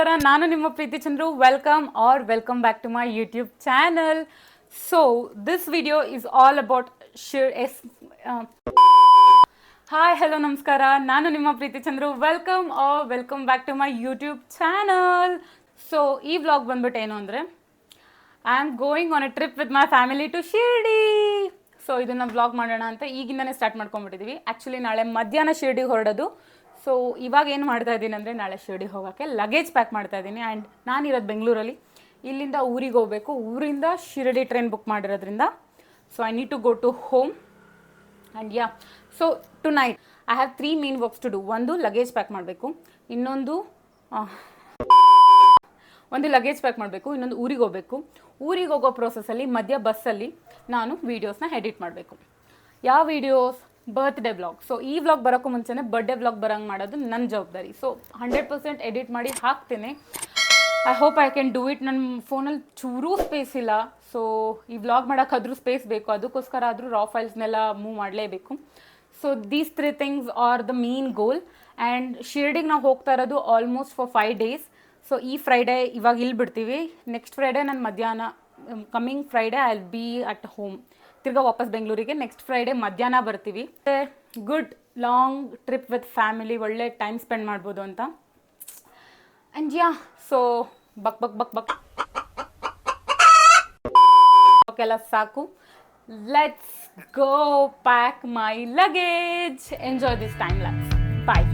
ನಮಸ್ಕಾರ, ನಾನು ನಿಮ್ಮ Preethi Chandru. Welcome back to my YouTube channel. So this video is all about hi hello ನಮಸ್ಕಾರ, ನಾನು ನಿಮ್ಮ Preethi Chandru. Welcome back to my YouTube channel. So ಈ ವ್ಲಾಗ್ ಬಂದ್ಬಿಟ್ಟು ಏನು ಅಂದರೆ, I am going on a trip with my family to Shirdi. So ಇದನ್ನು vlog ಮಾಡೋಣ ಅಂತ ಈಗಿಂದನೇ ಸ್ಟಾರ್ಟ್ ಮಾಡ್ಕೊಂಡ್ಬಿಟ್ಟಿದ್ದೀವಿ. ಆ್ಯಕ್ಚುಲಿ ನಾಳೆ ಮಧ್ಯಾಹ್ನ ಶಿರ್ಡಿಗೆ ಹೊರಡೋದು. ಸೊ ಇವಾಗ ಏನು ಮಾಡ್ತಾ ಇದ್ದೀನಿ ಅಂದರೆ, ನಾಳೆ ಶಿರ್ಡಿಗೆ ಹೋಗೋಕ್ಕೆ ಲಗೇಜ್ ಪ್ಯಾಕ್ ಮಾಡ್ತಾ ಇದ್ದೀನಿ. ಆ್ಯಂಡ್ ನಾನಿರೋದು ಬೆಂಗಳೂರಲ್ಲಿ, ಇಲ್ಲಿಂದ ಊರಿಗೆ ಹೋಗಬೇಕು. ಊರಿಂದ ಶಿರ್ಡಿ ಟ್ರೈನ್ ಬುಕ್ ಮಾಡಿರೋದ್ರಿಂದ so I need to go to home. And yeah, so tonight I have 3 main works to do. ಒಂದು ಲಗೇಜ್ ಪ್ಯಾಕ್ ಮಾಡಬೇಕು, ಇನ್ನೊಂದು ಲಗೇಜ್ ಪ್ಯಾಕ್ ಮಾಡಬೇಕು, ಇನ್ನೊಂದು ಊರಿಗೆ ಹೋಗಬೇಕು. ಊರಿಗೆ ಹೋಗೋ ಪ್ರೋಸೆಸ್ಸಲ್ಲಿ ಮಧ್ಯ ಬಸ್ಸಲ್ಲಿ ನಾನು ವೀಡಿಯೋಸ್ನ ಎಡಿಟ್ ಮಾಡಬೇಕು. ಯಾವ ವೀಡಿಯೋಸ್? Birthday vlog. ಸೊ ಈ ವ್ಲಾಗ್ ಬರೋಕ್ಕೂ ಮುಂಚೆನೇ ಬರ್ಡೇ ವ್ಲಾಗ್ ಬರೋಂಗೆ ಮಾಡೋದು ನನ್ನ ಜವಾಬ್ದಾರಿ. ಸೊ 100% ಎಡಿಟ್ ಮಾಡಿ ಹಾಕ್ತೇನೆ. I hope I can do it. ನನ್ನ ಫೋನಲ್ಲಿ ಚೂರೂ ಸ್ಪೇಸ್ ಇಲ್ಲ. ಸೊ ಈ ವ್ಲಾಗ್ ಮಾಡೋಕ್ಕಾದ್ರೂ ಸ್ಪೇಸ್ ಬೇಕು, ಅದಕ್ಕೋಸ್ಕರ ಆದರೂ ರಾ ಫೈಲ್ಸ್ನೆಲ್ಲ ಮೂವ್ ಮಾಡಲೇಬೇಕು. So these 3 things are the main goal. And ಶಿರ್ಡಿಗೆ ನಾವು ಹೋಗ್ತಾ ಇರೋದು ಆಲ್ಮೋಸ್ಟ್ ಫಾರ್ 5 days. ಸೊ ಈ ಫ್ರೈಡೇ ಇವಾಗ ಇಲ್ಲಿ ಬಿಡ್ತೀವಿ. ನೆಕ್ಸ್ಟ್ ಫ್ರೈಡೇ ನಾನು ಮಧ್ಯಾಹ್ನ, coming Friday I will be at home. ತಿರ್ಗಾ ವಾಪಸ್ ಬೆಂಗಳೂರಿಗೆ ನೆಕ್ಸ್ಟ್ ಫ್ರೈಡೇ ಮಧ್ಯಾಹ್ನ ಬರ್ತೀವಿ. Good long trip with family, ಒಳ್ಳೆ ಟೈಮ್ ಸ್ಪೆಂಡ್ ಮಾಡ್ಬೋದು ಅಂತ. ಆ್ಯಂಡ್ ಯಾ, ಸೊ ಬಕ್ ಎಲ್ಲ ಸಾಕು. Let's go pack my luggage. Enjoy this time lapse. Bye.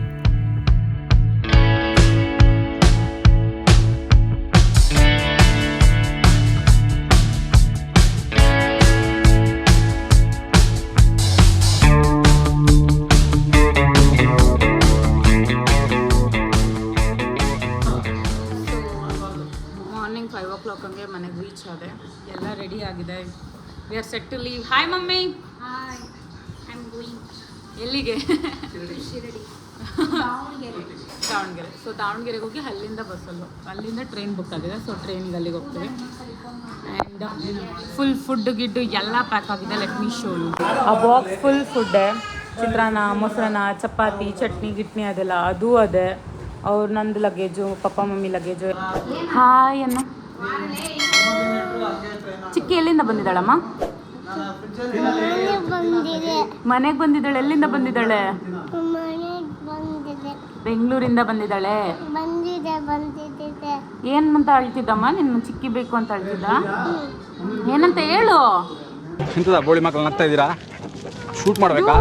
Morning 5 o'clock ಹಂಗೆ ಮನೆಗೆ ರೀಚ್ ಆದೆ. ಎಲ್ಲ ರೆಡಿ ಆಗಿದೆ. We are set to leave. Hi mummy. Hi, I am going. ಎಲ್ಲಿಗೆ? ಶಿರಡಿ, ದಾವಣಗೆರೆ. ಸೊ ದಾವಣಗೆರೆಗೆ ಹೋಗಿ ಅಲ್ಲಿಂದ ಬಸ್ಸಲ್ಲೂ, ಅಲ್ಲಿಂದ ಟ್ರೈನ್ ಬುಕ್ ಆಗಿದೆ. ಸೊ ಟ್ರೈನಿಗೆ ಅಲ್ಲಿಗೆ ಹೋಗ್ತೀವಿ. ಆ್ಯಂಡ್ ಫುಲ್ ಫುಡ್ ಗಿಡ್ಡು ಎಲ್ಲ ಪ್ಯಾಕ್ ಆಗಿದೆ. Let me show you. ಆ ಬಾಕ್ಸ್ ಫುಲ್ ಫುಡ್ಡೆ, ಚಿತ್ರಾನ್ನ, ಮೊಸರನ್ನ, ಚಪಾತಿ, ಚಟ್ನಿ ಗಿಟ್ನಿ ಅದೆಲ್ಲ ಅದು ಅದೇ. ಅವ್ರು ನಂದು luggage, papa mummy luggage. Hi ಅನ್ನು ಚಿಕ್ಕಿ ಎಲ್ಲಿಂದ ಬಂದಿದ್ದಾಳಮ್ಮ? ಮನೆಗೆ ಬಂದಿದ್ದಾಳೆ. ಎಲ್ಲಿಂದ ಬಂದಿದ್ದಾಳೆ? ಬೆಂಗಳೂರಿಂದ ಬಂದಿದ್ದಾಳೆ. ಏನಂತ ಅಳ್ತಿದ್ದಮ್ಮ? ನಿನ್ನ ಚಿಕ್ಕಿ ಬೇಕು ಅಂತ ಅಳ್ತಿದ್ದ? ಏನಂತ ಹೇಳು. ಬೋಳಿ ಮಕ್ಕಳು ನಗ್ತಾ ಇದ್ದೀರಾ? ಶೂಟ್ ಮಾಡಬೇಕಾ?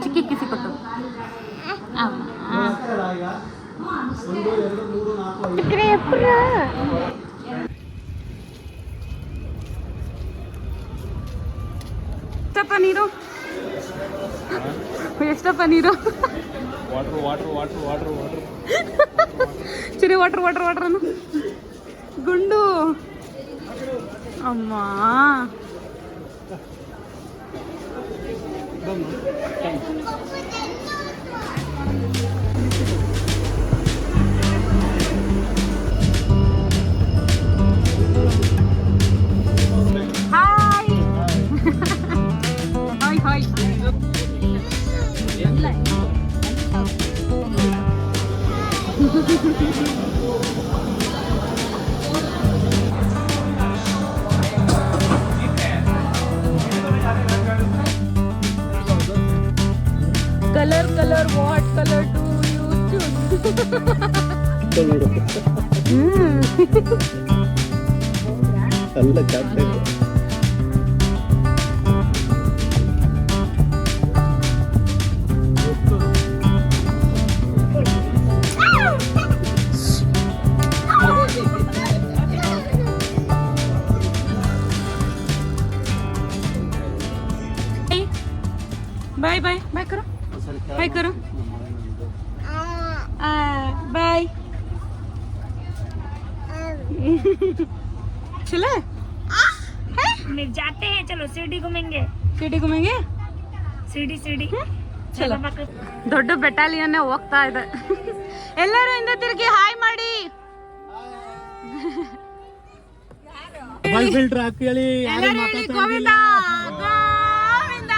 ಚಿಕ್ಕಿ ಕಿಸಿ ಕೊಟ್ಟು. ಎಷ್ಟಪ್ಪ ನೀರು? ಎಷ್ಟಪ್ಪ ನೀರು? ಚಿರಿ ವಾಟರ್ ಅನ್ನು ಗುಂಡು ಅಮ್ಮ. Hi hi hi. Colour what colour to use? ಅಲ್ಲ ಚಾಕ್ಲೇಟ್. बाय बाय बाय करो, बाय करो, बाय. चले जाते हैं, चलो शिरडी घूमेंगे. शिरडी ಚಲೋ. ದೊಡ್ಡ ಬೆಟಾಲಿಯನ್ನೇ ಹೋಗ್ತಾ ಇದೆ. ಎಲ್ಲರೂ ಹಿಂದೆ ತಿರುಗಿ ಹಾಯ್ ಮಾಡಿ. ಫಿಲ್ಟರ್ ಹಾಕಿ Govinda Govinda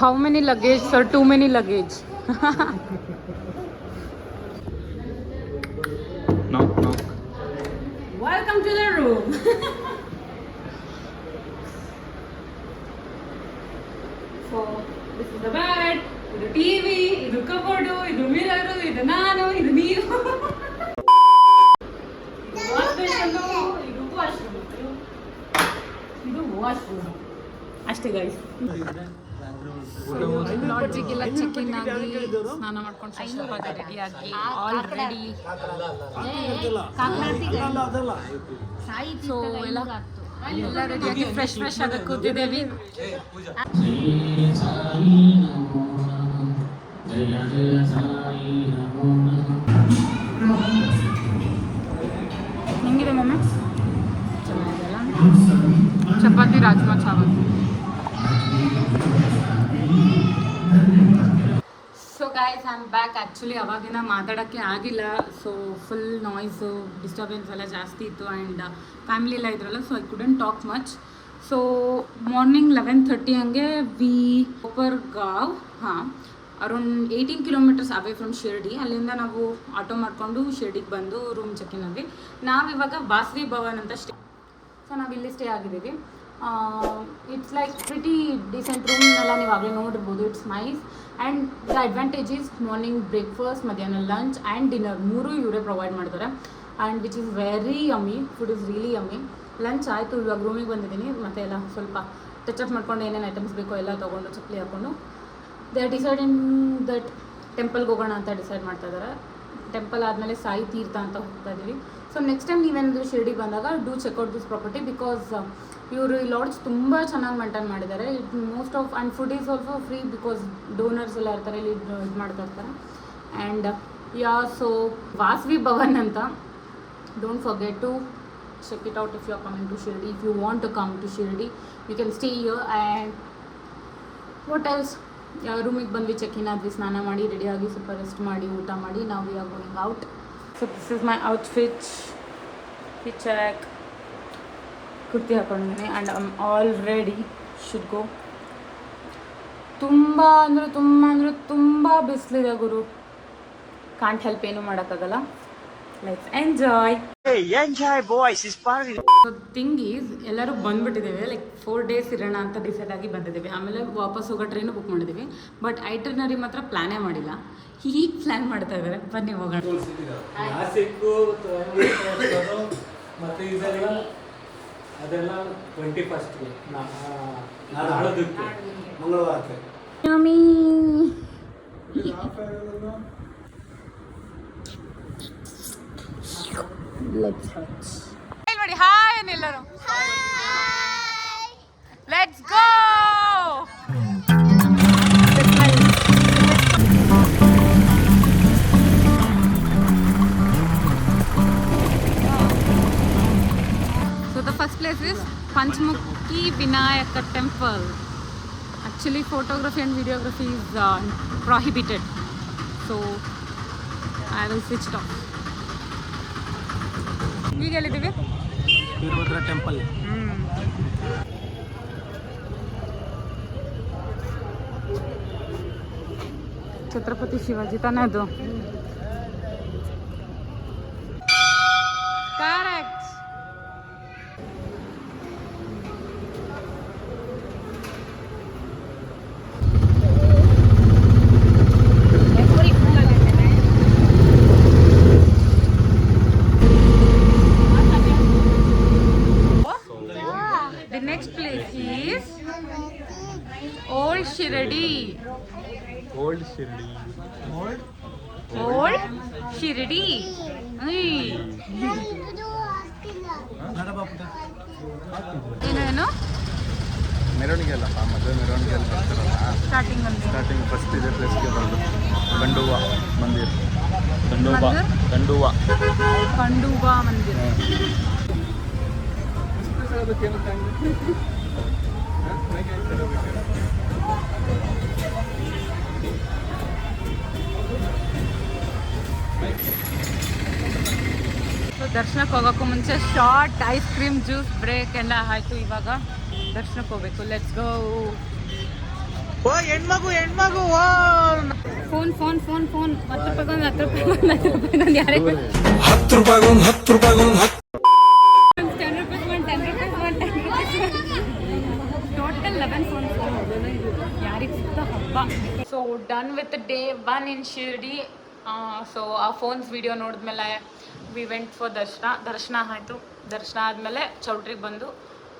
How many luggage, sir? Too many luggage. Knock, knock. Welcome to the room. So, this is the bed, ಇದು TV, ಇದು ಕಬೋರ್ಡು, ಇದು ಮಿರರು, ಇದು ನಾನು, ಇದು ನೀವು. ಇದು ವಾಶ್ ಬೇಸಿನ್, ಇದು ವಾಶ್ರೂಮ್. ಇದು ವಾಶ್ರೂಮ್. ಅಷ್ಟೇ ಗೈಸ್. ಲಾಡ್ಜಿಗೆಲ್ಲ ಚೆಕ್-ಇನ್ ಆಗಿ ಸ್ನಾನ ಮಾಡ್ಕೊಂಡು ಫ್ರೆಶ್ ಆಗಿ ರೆಡಿಯಾಗಿ ಆಲ್ರೆಡಿ ಸೊ ಎಲ್ಲ ರೆಡಿಯಾಗಿ ಫ್ರೆಶ್ ಆಗಿ ಕೂತಿದ್ದೇವೆ. ಹೆಂಗಿದೆ ಮಮ್ಮಿ? ಚೆನ್ನಾಗಿದೆಲ್ಲ. Chapati rajma chawal. So guys I am back. Actually ಅವಾಗಿನ ಮಾತಾಡೋಕ್ಕೆ ಆಗಿಲ್ಲ. ಸೊ ಫುಲ್ ನಾಯ್ಸು ಡಿಸ್ಟರ್ಬೆನ್ಸ್ ಎಲ್ಲ ಜಾಸ್ತಿ ಇತ್ತು ಆ್ಯಂಡ್ ಫ್ಯಾಮಿಲಿ ಎಲ್ಲ ಇದ್ರಲ್ಲ, so I couldn't talk much. So morning 11:30 ಹಂಗೆ we gave around 18 kilometres away from Shirdi. ಅಲ್ಲಿಂದ ನಾವು ಆಟೋ ಮಾಡಿಕೊಂಡು ಶಿರ್ಡಿಗೆ ಬಂದು ರೂಮ್ ಚೆಕ್-ಇನ್ ಆದ್ವಿ. ನಾವಿವಾಗ ವಾಸವಿ ಭವನ್ ಅಂತ ಸೊ ನಾವಿಲ್ಲಿ ಸ್ಟೇ ಆಗಿದ್ದೀವಿ. It's like pretty decent room ಎಲ್ಲ ನೀವು ಆಗಲೇ ನೋಡಿರ್ಬೋದು. It's nice and the advantage is morning breakfast, ಮಧ್ಯಾಹ್ನ ಲಂಚ್ ಆ್ಯಂಡ್ ಡಿನ್ನರ್ ಮೂರೂ ಇವರೇ ಪ್ರೊವೈಡ್ ಮಾಡ್ತಾರೆ and which is very yummy. Food is really yummy. Lunch ಆಯಿತು, ಇವಾಗ ರೂಮಿಗೆ ಬಂದಿದ್ದೀನಿ. ಮತ್ತೆ ಎಲ್ಲ ಸ್ವಲ್ಪ ಟಚಪ್ ಮಾಡ್ಕೊಂಡು ಏನೇನು ಐಟಮ್ಸ್ ಬೇಕೋ ಎಲ್ಲ ತೊಗೊಂಡು ಚಪ್ಪಲಿ ಹಾಕ್ಕೊಂಡು ದೇ ಆರ್ ಡಿಸೈಡಿಂಗ್ ದಟ್ ಟೆಂಪಲ್ಗೆ ಹೋಗೋಣ ಅಂತ ಡಿಸೈಡ್ ಮಾಡ್ತಾ ಇದ್ದಾರೆ. ಟೆಂಪಲ್ ಆದಮೇಲೆ ಸಾಯಿ ತೀರ್ಥ ಅಂತ ಹೋಗ್ತಾ ಇದ್ದೀವಿ. ಸೊ ನೆಕ್ಸ್ಟ್ ಟೈಮ್ ನೀವೇನಾದರೂ ಶಿರ್ಡಿ ಬಂದಾಗ do check out this property because ಇವರು ಈ ಲಾಡ್ಜ್ ತುಂಬ ಚೆನ್ನಾಗಿ ಮೇಂಟೈನ್ ಮಾಡಿದ್ದಾರೆ. It most of and food is also free because donors ಎಲ್ಲ ಇರ್ತಾರೆ, ಇಲ್ಲಿ ಇದು ಮಾಡ್ತಾ ಇರ್ತಾರೆ. ಆ್ಯಂಡ್ ಸೊ ವಾಸವಿ ಭವನ್ ಅಂತ don't forget to check it out if you are coming to Shirdi. If you want to come to Shirdi you can stay here. And what else, ರೂಮಿಗೆ ಬಂದ್ವಿ, ಚೆಕ್-ಇನ್ ಆದ್ವಿ, ಸ್ನಾನ ಮಾಡಿ ರೆಡಿಯಾಗಿ ಸ್ವಲ್ಪ ರೆಸ್ಟ್ ಮಾಡಿ ಊಟ ಮಾಡಿ ನಾವು we are going out. So this is my outfit. Check kurti ಹಾಕೊಂಡಿದ್ದೀನಿ and I am all ready should go. ತುಂಬ ತುಂಬ ಬಿಸಿಲಿದೆ ಗುರು. ಕಾಂಟ್ ಹೆಲ್ಪ್, ಏನೂ ಮಾಡೋಕ್ಕಾಗಲ್ಲ. Let's enjoy. ಥಿಂಗ್ ಈಸ್ ಎಲ್ಲರೂ ಬಂದ್ಬಿಟ್ಟಿದ್ದೇವೆ, ಲೈಕ್ 4 days ಇರೋಣ ಅಂತ ಡಿಸೈಡ್ ಆಗಿ ಬಂದಿದ್ದೇವೆ. ಆಮೇಲೆ ವಾಪಸ್ ಹೋಗೋ ಟ್ರೈನು ಬುಕ್ ಮಾಡಿದ್ದೀವಿ. ಬಟ್ ಐಟರ್ನರಿ ಮಾತ್ರ ಪ್ಲ್ಯಾನೇ ಮಾಡಿಲ್ಲ. ಹೀಗೆ ಪ್ಲ್ಯಾನ್ ಮಾಡ್ತಾ ಇದ್ದಾರೆ. ಬನ್ನಿ ಹೋಗೋಣ. ಮತ್ತು ಇದೆಲ್ಲ ಅದೆಲ್ಲ 21st ನಾಳದಕ್ಕೆ ಮಂಗಳವಾರಕ್ಕೆ. ನೋಡಿ ಹಾಯ್ ಎಲ್ಲರೂ. Let's go. So the first place is Panchmukhi Vinayaka Temple. Actually photography and videography is prohibited. So I will switch it off. ಈಗ ಎಲ್ಲಿದ್ದೀವಿ? ವೀರಭದ್ರ ಟೆಂಪಲ್. ಛತ್ರಪತಿ ಶಿವಾಜಿ ತಾನೇ ಅದು? Correct. The next place is Old Shirdi. Old Shirdi. Old Shirdi. ಏನೇನು ಮೆರವಣಿಗೆ ಅಲ್ಲಪ್ಪ, ಮದುವೆ ಮೆರವಣಿಗೆಯಲ್ಲಿ ಬರ್ತಾರಲ್ಲ, starting first ಇದೇ ಪ್ಲೇಸ್ಗೆ ಬರೋದು. ಖಂಡೂವಾ ಮಂದಿರ್. ಖಂಡೂವಾ ಮಂದಿರ. ದರ್ಶನಕ್ಕೆ ಹೋಗೋಕ್ಕೂ ಮುಂಚೆ short ice cream juice break ಎಲ್ಲ ಆಯಿತು. ಇವಾಗ ದರ್ಶನಕ್ಕೆ ಹೋಗ್ಬೇಕು. Let's go. Phone phone phone phone 10 ರೂಪಾಯಿಗೊಂದು 10 ರೂಪಾಯಿಗೊಂದು ಯಾರಿಗೆ 10 ರೂಪಾಯಿಗೊಂದು 10 ರೂಪಾಯಿಗೊಂದು 10 ರೂಪಾಯಿ ಟೋಟಲ್ 11 ಫೋನ್ ಯಾರಿಗೆ ಸಿಗ್ತಾ ಹಬ್ಬ. So done with day 1 in Shirdi. So ಆ ಫೋನ್ಸ್ ವಿಡಿಯೋ ನೋಡಿದ್ಮೇಲೆ ವಿ ವೆಂಟ್ ಫಾರ್ ದರ್ಶನ ಆಯಿತು. ದರ್ಶನ ಆದಮೇಲೆ ಚೌಟ್ರಿಗೆ ಬಂದು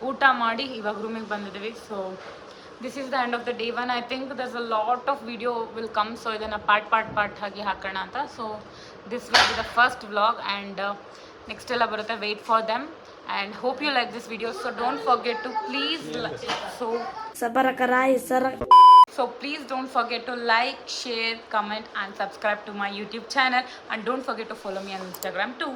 ಊಟ ಮಾಡಿ ಇವಾಗ ರೂಮಿಗೆ ಬಂದಿದ್ದೀವಿ. So this is the end of the day 1. I think there's a lot of video will come. So ಇದನ್ನು ಪಾರ್ಟ್ ಆಗಿ ಹಾಕೋಣ ಅಂತ. So this will be the first vlog and next ಎಲ್ಲ ಬರುತ್ತೆ. Wait for them and hope you like this video. So don't forget to please So please don't forget to like, share, comment and subscribe to my YouTube channel, and don't forget to follow me on Instagram too.